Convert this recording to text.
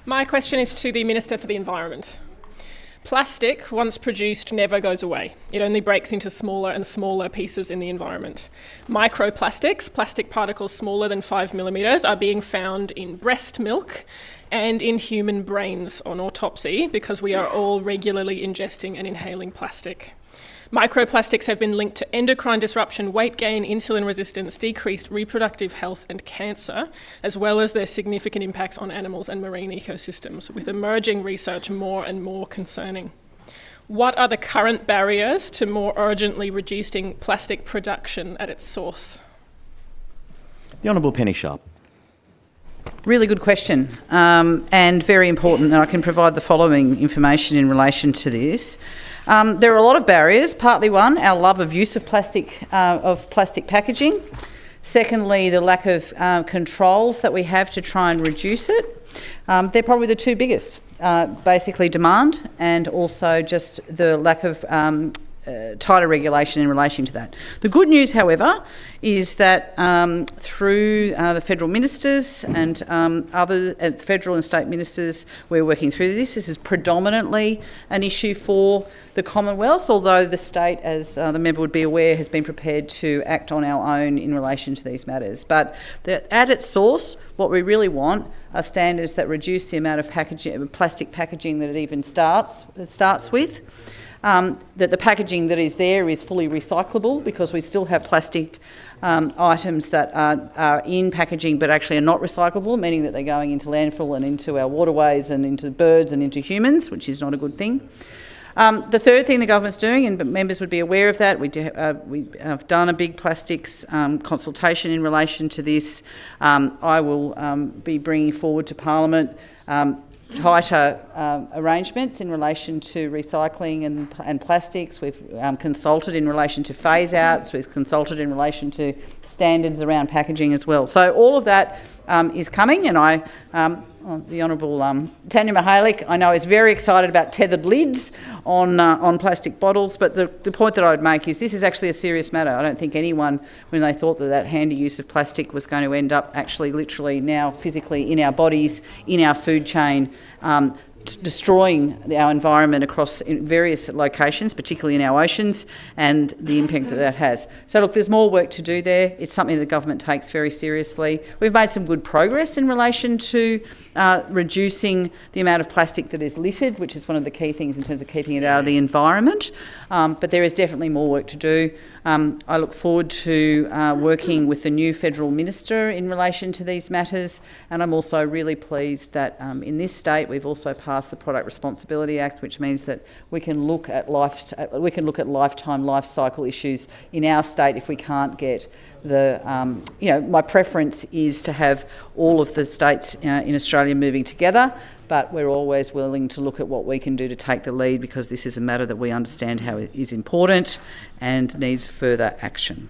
My question is to the Minister for the Environment. Plastic, once produced, never goes away. It only breaks into smaller and smaller pieces in the environment. Microplastics, plastic particles smaller than 5 millimetres, are being found in breast milk and in human brains on autopsy because we are all regularly ingesting and inhaling plastic. Microplastics have been linked to endocrine disruption, weight gain, insulin resistance, decreased reproductive health and cancer, as well as their significant impacts on animals and marine ecosystems, with emerging research more and more concerning. What are the current barriers to more urgently reducing plastic production at its source? The Honourable Penny Sharp. Really good question, and very important, and I can provide the following information in relation to this. There are a lot of barriers. Partly one, our love of use of plastic packaging. Secondly, the lack of controls that we have to try and reduce it. They're probably the two biggest. Basically demand and also just the lack of tighter regulation in relation to that. The good news, however, is that through the federal ministers and other federal and state ministers, we're working through this. This is predominantly an issue for the Commonwealth, although the state, as the member would be aware, has been prepared to act on our own in relation to these matters. But at its source, what we really want are standards that reduce the amount of plastic packaging that it even starts with. That the packaging that is there is fully recyclable, because we still have plastic items that are in packaging but actually are not recyclable, meaning that they're going into landfill and into our waterways and into birds and into humans, which is not a good thing. The third thing the government's doing, and members would be aware of that, we have done a big plastics consultation in relation to this. I will be bringing forward to Parliament tighter arrangements in relation to recycling and plastics. We've consulted in relation to phase-outs. We've consulted in relation to standards around packaging as well. So all of that is coming, and the Honourable Tanya Mihalik, I know, is very excited about tethered lids on plastic bottles, but the point that I would make is this is actually a serious matter. I don't think anyone, when they thought that handy use of plastic was going to end up actually literally now physically in our bodies, in our food chain, destroying our environment across various locations, particularly in our oceans, and the impact that has. So look, there's more work to do there. It's something the government takes very seriously. We've made some good progress in relation to reducing the amount of plastic that is littered, which is one of the key things in terms of keeping it out of the environment. But there is definitely more work to do. I look forward to working with the new federal minister in relation to these matters, and I'm also really pleased that in this state we've also passed the Product Responsibility Act, which means that we can look at lifetime life cycle issues in our state if we can't get my preference is to have all of the states in Australia moving together, but we're always willing to look at what we can do to take the lead, because this is a matter that we understand how it is important and needs further action.